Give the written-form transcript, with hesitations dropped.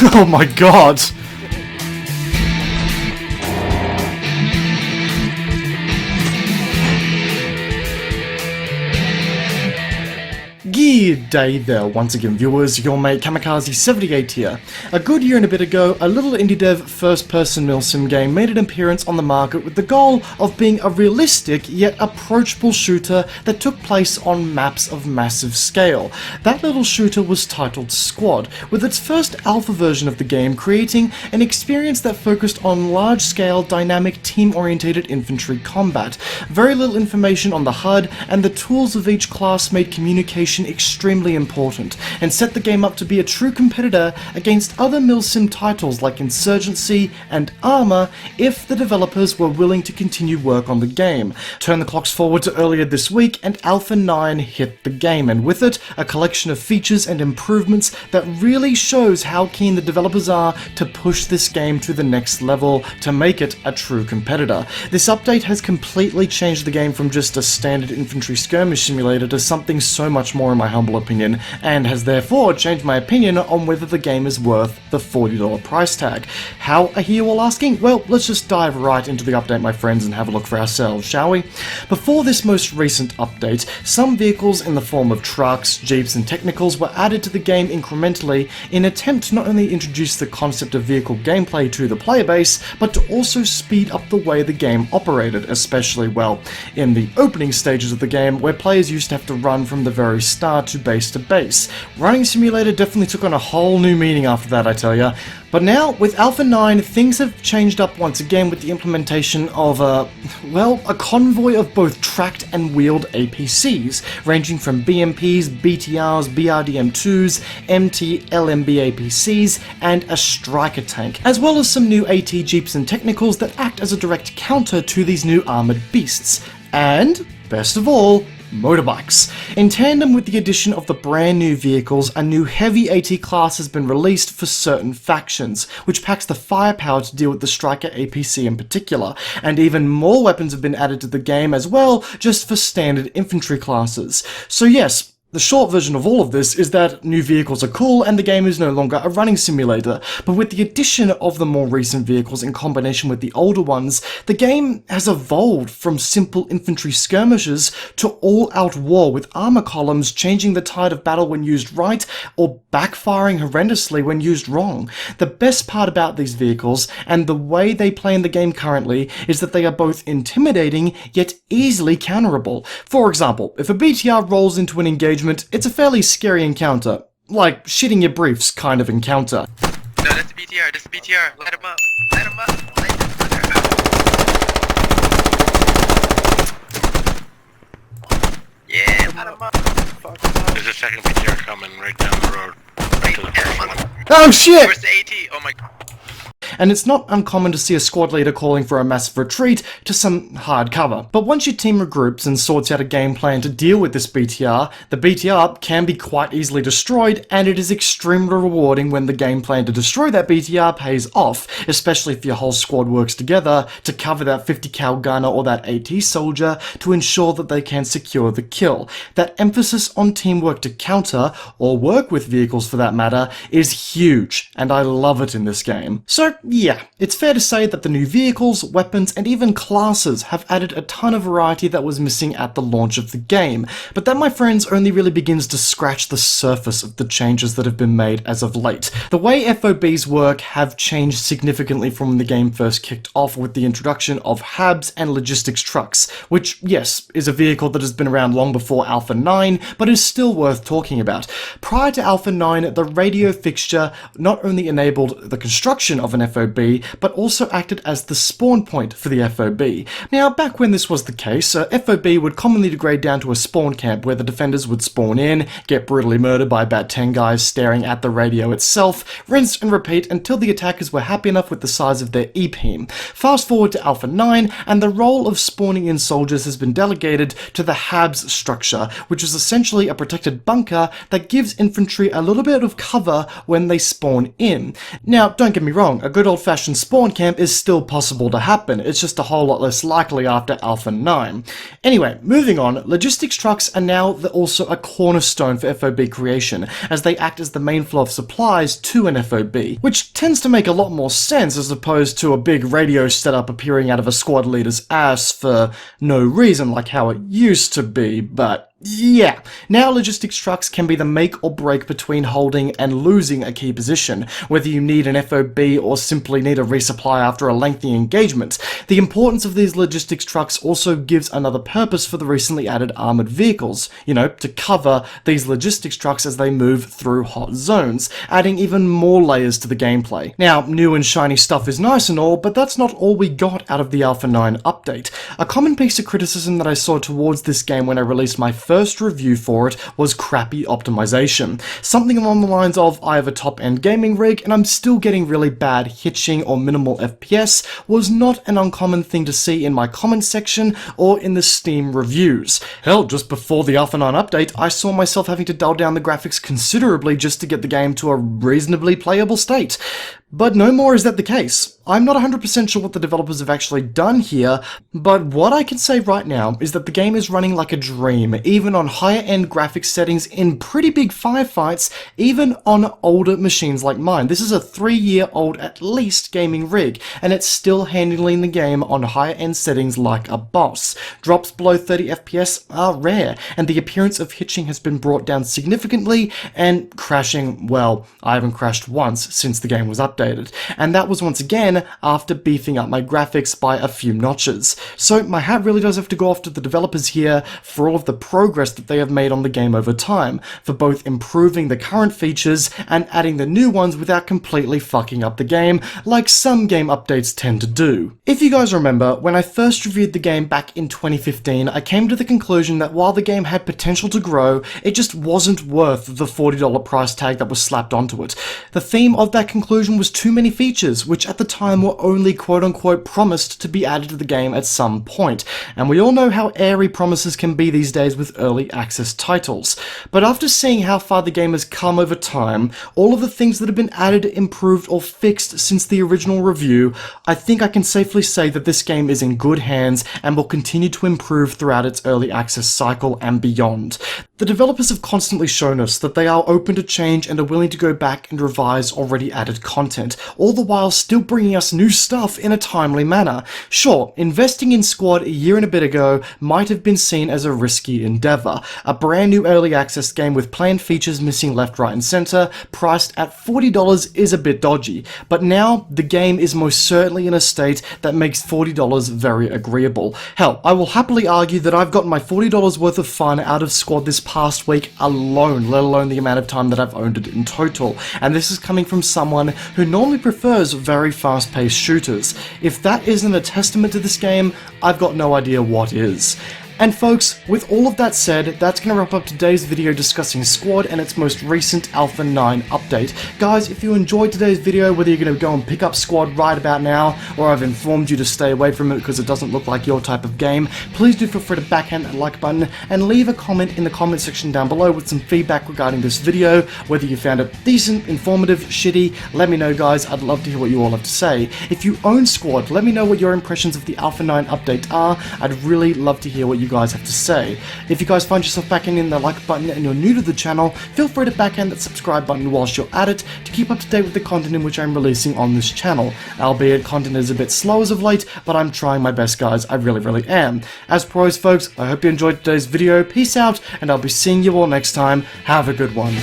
Oh my god! G'day there once again viewers, your mate Kamikaze78 here. A good year and a bit ago, a little indie dev first-person milsim game made an appearance on the market with the goal of being a realistic yet approachable shooter that took place on maps of massive scale. That little shooter was titled Squad, with its first alpha version of the game creating an experience that focused on large-scale, dynamic, team-orientated infantry combat. Very little information on the HUD, and the tools of each class made communication extremely important, and set the game up to be a true competitor against other milsim titles like Insurgency and Arma if the developers were willing to continue work on the game. Turn the clocks forward to earlier this week and Alpha 9 hit the game, and with it a collection of features and improvements that really shows how keen the developers are to push this game to the next level to make it a true competitor. This update has completely changed the game from just a standard infantry skirmish simulator to something so much more in my humble opinion, and has therefore changed my opinion on whether the game is worth the $40 price tag. How, I hear you all asking? Well, let's just dive right into the update, my friends, and have a look for ourselves, shall we? Before this most recent update, some vehicles in the form of trucks, jeeps, and technicals were added to the game incrementally in an attempt to not only introduce the concept of vehicle gameplay to the player base, but to also speed up the way the game operated, especially, well, in the opening stages of the game, where players used to have to run from the very start to base. Running Simulator definitely took on a whole new meaning after that, I tell ya. But now, with Alpha 9, things have changed up once again with the implementation of a convoy of both tracked and wheeled APCs, ranging from BMPs, BTRs, BRDM2s, MT, LMB APCs, and a striker tank, as well as some new AT jeeps and technicals that act as a direct counter to these new armoured beasts. And, best of all, motorbikes. In tandem with the addition of the brand new vehicles, a new heavy AT class has been released for certain factions, which packs the firepower to deal with the Striker APC in particular, and even more weapons have been added to the game as well, just for standard infantry classes. So yes, the short version of all of this is that new vehicles are cool and the game is no longer a running simulator, but with the addition of the more recent vehicles in combination with the older ones, the game has evolved from simple infantry skirmishes to all-out war with armor columns changing the tide of battle when used right, or backfiring horrendously when used wrong. The best part about these vehicles, and the way they play in the game currently, is that they are both intimidating yet easily counterable. For example, if a BTR rolls into an engagement, it's a fairly scary encounter. Like, shitting your briefs kind of encounter. No, that's the BTR, Light him up, light him up, light him up. Yeah, light him up. There's a second BTR coming right down the road. Right to the first one. Oh shit! Where's the AT? Oh my god. And it's not uncommon to see a squad leader calling for a massive retreat to some hard cover. But once your team regroups and sorts out a game plan to deal with this BTR, the BTR can be quite easily destroyed, and it is extremely rewarding when the game plan to destroy that BTR pays off, especially if your whole squad works together to cover that 50 cal gunner or that AT soldier to ensure that they can secure the kill. That emphasis on teamwork to counter, or work with vehicles for that matter, is huge, and I love it in this game. So yeah, it's fair to say that the new vehicles, weapons, and even classes have added a ton of variety that was missing at the launch of the game, but that, my friends, only really begins to scratch the surface of the changes that have been made as of late. The way FOBs work have changed significantly from when the game first kicked off with the introduction of HABs and logistics trucks, which, yes, is a vehicle that has been around long before Alpha 9, but is still worth talking about. Prior to Alpha 9, the radio fixture not only enabled the construction of an FOB, but also acted as the spawn point for the FOB. Now, back when this was the case, a FOB would commonly degrade down to a spawn camp where the defenders would spawn in, get brutally murdered by about 10 guys staring at the radio itself, rinse and repeat until the attackers were happy enough with the size of their E-beam. Fast forward to Alpha 9, and the role of spawning in soldiers has been delegated to the HABs structure, which is essentially a protected bunker that gives infantry a little bit of cover when they spawn in. Now, don't get me wrong, a good old-fashioned spawn camp is still possible to happen, it's just a whole lot less likely after Alpha 9. Anyway, moving on, logistics trucks are now also a cornerstone for FOB creation, as they act as the main flow of supplies to an FOB, which tends to make a lot more sense as opposed to a big radio setup appearing out of a squad leader's ass for no reason like how it used to be, but yeah, now logistics trucks can be the make or break between holding and losing a key position, whether you need an FOB or simply need a resupply after a lengthy engagement. The importance of these logistics trucks also gives another purpose for the recently added armoured vehicles, to cover these logistics trucks as they move through hot zones, adding even more layers to the gameplay. Now, new and shiny stuff is nice and all, but that's not all we got out of the Alpha 9 update. A common piece of criticism that I saw towards this game when I released my first review for it was crappy optimization. Something along the lines of, I have a top-end gaming rig and I'm still getting really bad hitching or minimal FPS was not an uncommon thing to see in my comment section or in the Steam reviews. Hell, just before the Alpha 9 update, I saw myself having to dial down the graphics considerably just to get the game to a reasonably playable state. But no more is that the case. I'm not 100% sure what the developers have actually done here, but what I can say right now is that the game is running like a dream, even on higher end graphics settings in pretty big firefights, even on older machines like mine. This is a 3-year-old at least gaming rig, and it's still handling the game on higher end settings like a boss. Drops below 30 FPS are rare, and the appearance of hitching has been brought down significantly, and crashing, well, I haven't crashed once since the game was updated. And that was once again after beefing up my graphics by a few notches. So my hat really does have to go off to the developers here for all of the progress that they have made on the game over time, for both improving the current features and adding the new ones without completely fucking up the game, like some game updates tend to do. If you guys remember, when I first reviewed the game back in 2015, I came to the conclusion that while the game had potential to grow, it just wasn't worth the $40 price tag that was slapped onto it. The theme of that conclusion was too many features, which at the time were only quote-unquote promised to be added to the game at some point, and we all know how airy promises can be these days with early access titles. But after seeing how far the game has come over time, all of the things that have been added, improved, or fixed since the original review, I think I can safely say that this game is in good hands and will continue to improve throughout its early access cycle and beyond. The developers have constantly shown us that they are open to change and are willing to go back and revise already added content, all the while still bringing us new stuff in a timely manner. Sure, investing in Squad a year and a bit ago might have been seen as a risky endeavour. A brand new early access game with planned features missing left, right and centre, priced at $40 is a bit dodgy, but now the game is most certainly in a state that makes $40 very agreeable. Hell, I will happily argue that I've gotten my $40 worth of fun out of Squad this past week alone, let alone the amount of time that I've owned it in total, and this is coming from someone who normally prefers very fast-paced shooters. If that isn't a testament to this game, I've got no idea what is. And folks, with all of that said, that's going to wrap up today's video discussing Squad and its most recent Alpha 9 update. Guys, if you enjoyed today's video, whether you're going to go and pick up Squad right about now, or I've informed you to stay away from it because it doesn't look like your type of game, please do feel free to backhand that like button and leave a comment in the comment section down below with some feedback regarding this video, whether you found it decent, informative, shitty. Let me know, guys. I'd love to hear what you all have to say. If you own Squad, let me know what your impressions of the Alpha 9 update are. I'd really love to hear what you guys have to say. If you guys find yourself backhanding the like button and you're new to the channel, feel free to backhand that subscribe button whilst you're at it to keep up to date with the content in which I'm releasing on this channel. Albeit content is a bit slow as of late, but I'm trying my best, guys. I really am. As pros, folks, I hope you enjoyed today's video. Peace out, and I'll be seeing you all next time. Have a good one.